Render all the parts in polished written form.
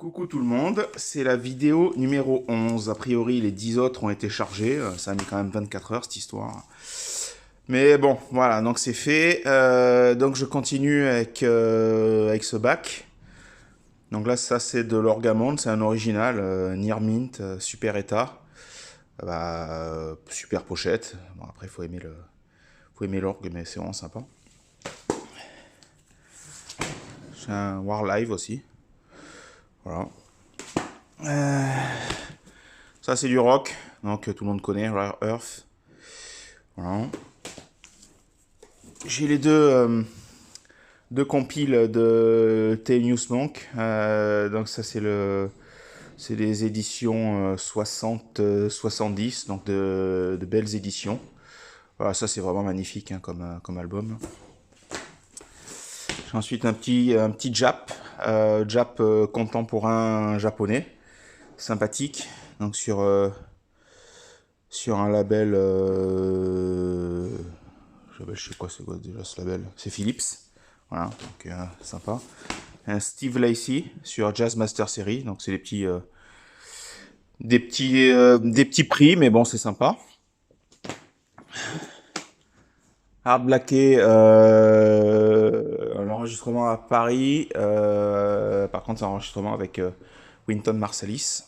Coucou tout le monde, c'est la vidéo numéro 11. A priori, les 10 autres ont été chargés. Ça a mis quand même 24 heures cette histoire. Mais bon, voilà, donc c'est fait. Donc je continue avec ce bac. Donc là, ça c'est de l'Orgamond, c'est un original, Near Mint, super état. Super pochette. Bon, après, faut aimer l'orgue, mais c'est vraiment sympa. J'ai un War Live aussi. Voilà. Ça c'est du rock, donc tout le monde connaît, Rare Earth. Voilà. J'ai les deux compiles de Thelonious Monk. Donc ça c'est les éditions 60-70, donc de belles éditions. Voilà, ça c'est vraiment magnifique hein, comme album. J'ai ensuite un petit Jap contemporain japonais, sympathique. Donc sur un label, je sais quoi c'est quoi déjà ce label, c'est Philips, voilà, donc sympa. Un Steve Lacy sur Jazz Master Series, donc c'est des petits prix, mais bon c'est sympa. Hard Blacké, un enregistrement à Paris, par contre c'est un enregistrement avec Wynton Marsalis.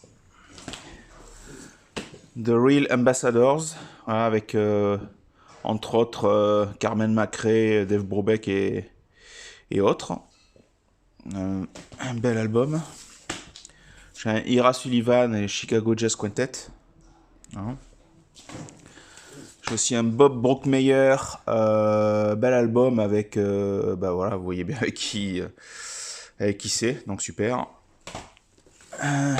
The Real Ambassadors, voilà, avec entre autres Carmen McRae, Dave Brubeck et autres. Un bel album. J'ai un Ira Sullivan et Chicago Jazz Quintet. Hein. J'ai aussi un Bob Brookmeyer, bel album avec, voilà, vous voyez bien avec qui c'est, donc super. Un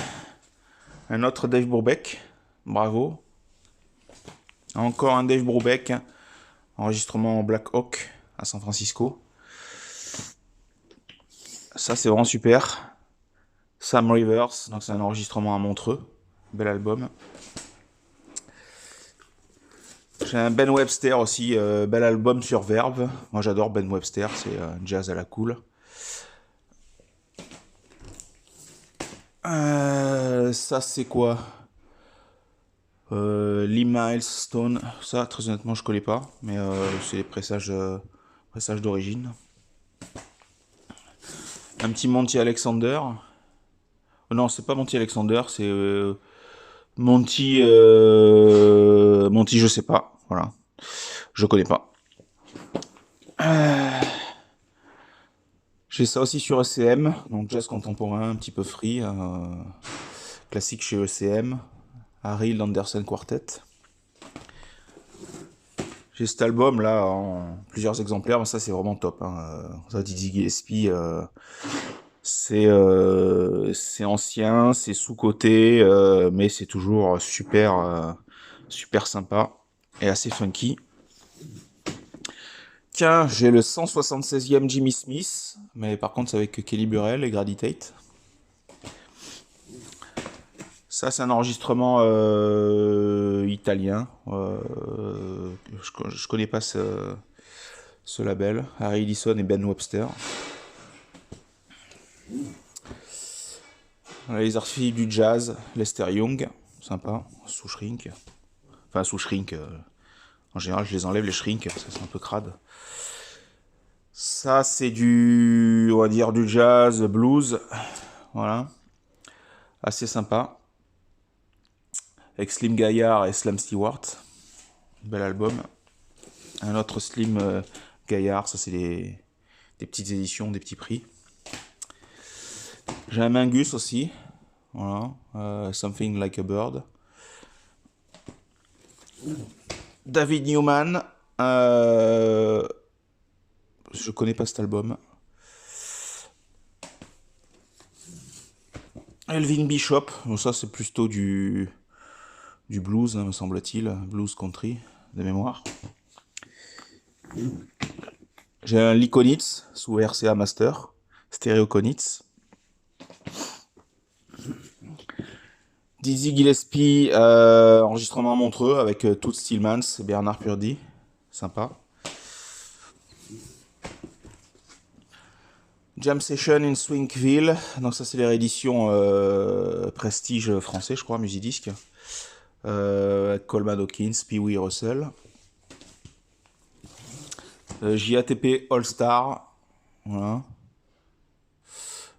autre Dave Brubeck, bravo. Encore un Dave Brubeck, enregistrement en Black Hawk à San Francisco. Ça c'est vraiment super. Sam Rivers, donc c'est un enregistrement à Montreux, bel album. J'ai un Ben Webster aussi, bel album sur Verve. Moi j'adore Ben Webster, c'est jazz à la cool. Ça c'est quoi Lee Milestone, ça très honnêtement je connais pas, mais c'est les pressages d'origine. Un petit Monty Alexander. Non, c'est pas Monty Alexander, c'est Monty je sais pas, voilà. Je connais pas. J'ai ça aussi sur ECM, donc jazz contemporain, un petit peu free, classique chez ECM, Harry Anderson Quartet. J'ai cet album là en plusieurs exemplaires, mais ça c'est vraiment top. Hein. Ça, Dizzy Gillespie, c'est ancien, c'est sous-coté, mais c'est toujours super sympa et assez funky. Tiens, j'ai le 176e Jimmy Smith, mais par contre c'est avec Kelly Burrell et Grady Tate. Ça c'est un enregistrement italien. Je connais pas ce label. Harry Ellison et Ben Webster. Les archives du jazz, Lester Young, sympa, sous shrink. Enfin sous shrink, en général je les enlève les shrinks, ça c'est un peu crade. Ça c'est on va dire du jazz, blues, voilà, assez sympa. Avec Slim Gaillard et Slam Stewart, bel album. Un autre Slim Gaillard, ça c'est des petites éditions, des petits prix. J'ai un Mingus aussi, voilà, Something Like a Bird. David Newman, je connais pas cet album. Elvin Bishop, bon, ça c'est plutôt du blues, hein, me semble-t-il, blues country, de mémoire. J'ai un Lee Konitz sous RCA Master, Stéréo Konitz. Dizzy Gillespie, enregistrement à Montreux avec Toots Thielemans et Bernard Purdy, sympa. Jam Session in Swingville. Donc ça c'est les rééditions Prestige français, je crois, Musidisc. Coleman Hawkins, Pee Wee Russell. JATP All Star. Voilà.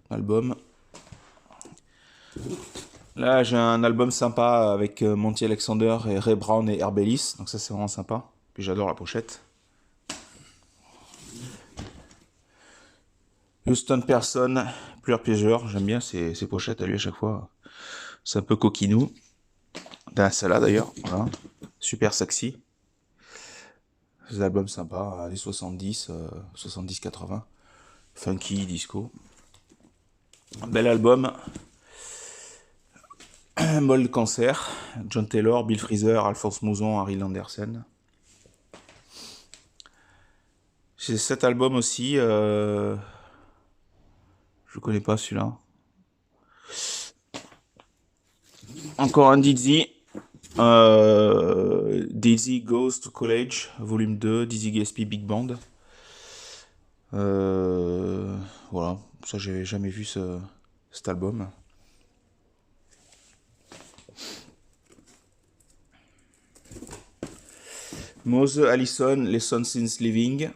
Album. Là j'ai un album sympa avec Monty Alexander et Ray Brown et Herb Ellis. Donc ça c'est vraiment sympa. Puis j'adore la pochette. Houston Person, Pleure Piégeur. J'aime bien ces pochettes à lui à chaque fois. C'est un peu coquinou. D'un Salah d'ailleurs. Voilà. Super sexy. Des albums sympas, les 70, 70-80. Funky, disco. Bel album. Mold Cancer. John Taylor, Bill Freezer, Alphonse Mouzon, Harry Landersen. J'ai cet album aussi. Je connais pas celui-là. Encore un Dizzy. Dizzy Goes to College, volume 2, Dizzy Gillespie Big Band. Voilà, ça j'avais jamais vu cet album. Mose Allison, Lesson Since Living,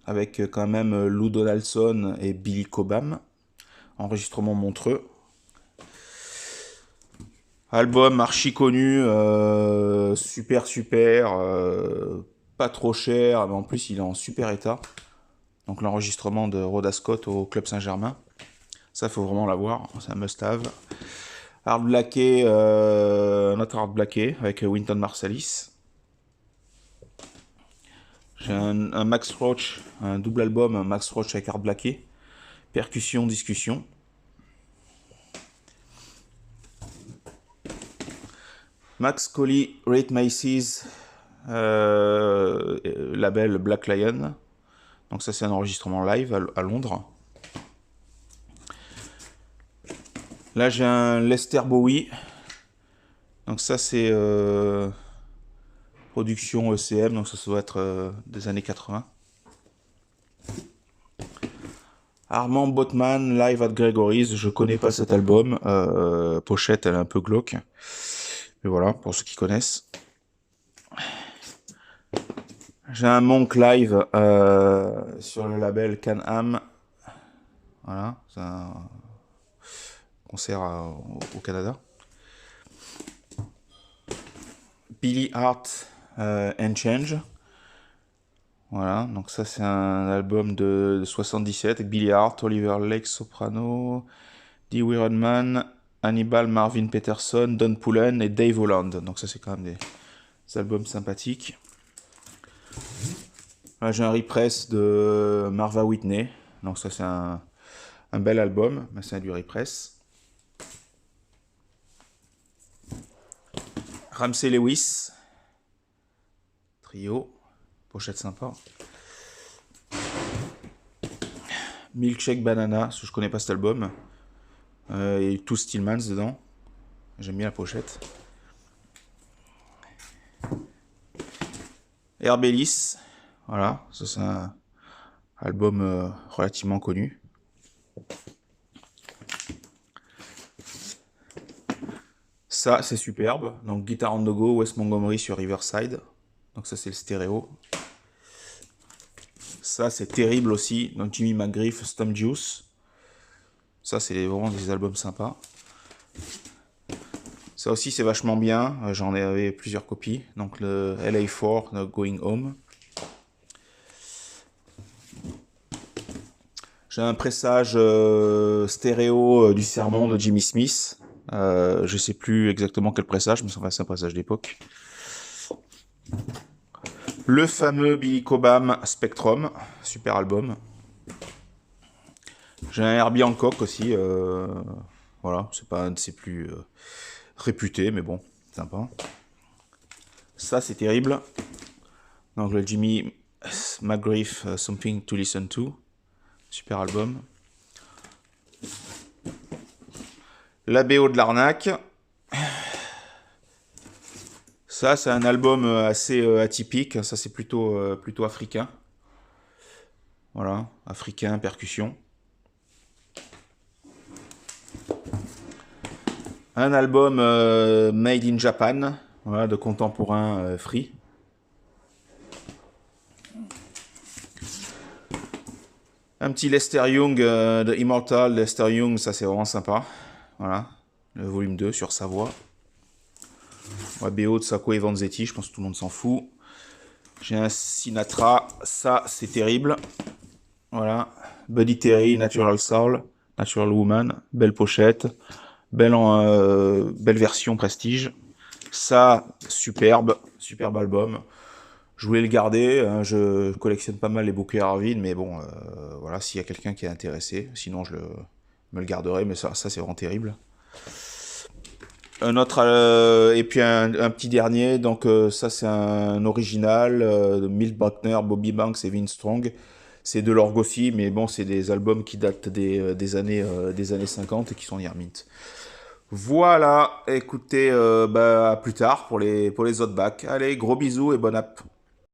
avec quand même Lou Donaldson et Billy Cobham. Enregistrement Montreux. Album archi connu, super, pas trop cher, mais en plus il est en super état. Donc l'enregistrement de Rhoda Scott au Club Saint-Germain. Ça, faut vraiment l'avoir, c'est un must-have. Hard Blacké, notre Hard Blacké, avec Wynton Marsalis. J'ai un Max Roach, un double album, un Max Roach avec Hard Blacké. Percussion, discussion. Max Coley, Rate Macy's, label Black Lion. Donc ça c'est un enregistrement live à Londres. Là j'ai un Lester Bowie. Donc ça c'est production ECM, donc ça doit être des années 80. Armand Botman, Live at Gregory's. Je connais pas cet album. Pochette elle est un peu glauque. Mais voilà, pour ceux qui connaissent. J'ai un Monk Live sur le label Can-Am. Voilà, c'est un concert au Canada. Billy Hart and Change. Voilà, donc ça c'est un album de 77 avec Billy Hart, Oliver Lake soprano, Dee Wironman, Hannibal, Marvin Peterson, Don Pullen et Dave Holland. Donc ça c'est quand même des albums sympathiques. Là j'ai un repress de Marva Whitney. Donc ça c'est un bel album, mais c'est du repress. Ramsey Lewis. Trio. Pochette sympa. Milkshake Banana, je connais pas cet album. Il y a eu tout Stillmans dedans. J'aime bien la pochette. Herb Ellis. Voilà, ça c'est un album relativement connu. Ça c'est superbe. Donc Guitar on the Go, Wes Montgomery sur Riverside. Donc ça c'est le stéréo. Ça c'est terrible aussi. Donc Jimmy McGriff, Stump Juice. Ça c'est vraiment des albums sympas. Ça aussi c'est vachement bien. J'en avais plusieurs copies. Donc le LA4, Going Home. J'ai un pressage stéréo du sermon de Jimmy Smith. Je sais plus exactement quel pressage, mais c'est un pressage d'époque. Le fameux Billy Cobham Spectrum, super album. J'ai un Herbie Hancock aussi. Voilà, c'est pas un de ses plus réputés, mais bon, sympa. Ça c'est terrible. Donc le Jimmy McGriff Something to Listen to. Super album. La BO de l'arnaque. Ça, c'est un album assez atypique. Ça, c'est plutôt africain. Voilà, africain, percussion. Un album Made in Japan, voilà, de contemporain free. Un petit Lester Young de Immortal, Lester Young, ça c'est vraiment sympa. Voilà, le volume 2 sur sa voix. Ouais, BO de Sacco et Vanzetti, je pense que tout le monde s'en fout. J'ai un Sinatra, ça c'est terrible. Voilà, Buddy Terry, Natural Soul, Natural Woman, belle pochette, belle version prestige. Ça, superbe, superbe album. Je voulais le garder, hein, je collectionne pas mal les Booker Harvey, mais bon, voilà, s'il y a quelqu'un qui est intéressé, sinon me le garderai, mais ça c'est vraiment terrible. Un autre, et puis un petit dernier, donc ça c'est un original de Milt Buckner, Bobby Banks et Vince Strong. C'est de l'orgue aussi, mais bon, c'est des albums qui datent des années 50 et qui sont near mint. Voilà, écoutez, bah, à plus tard pour les autres bacs. Allez, gros bisous et bonne app.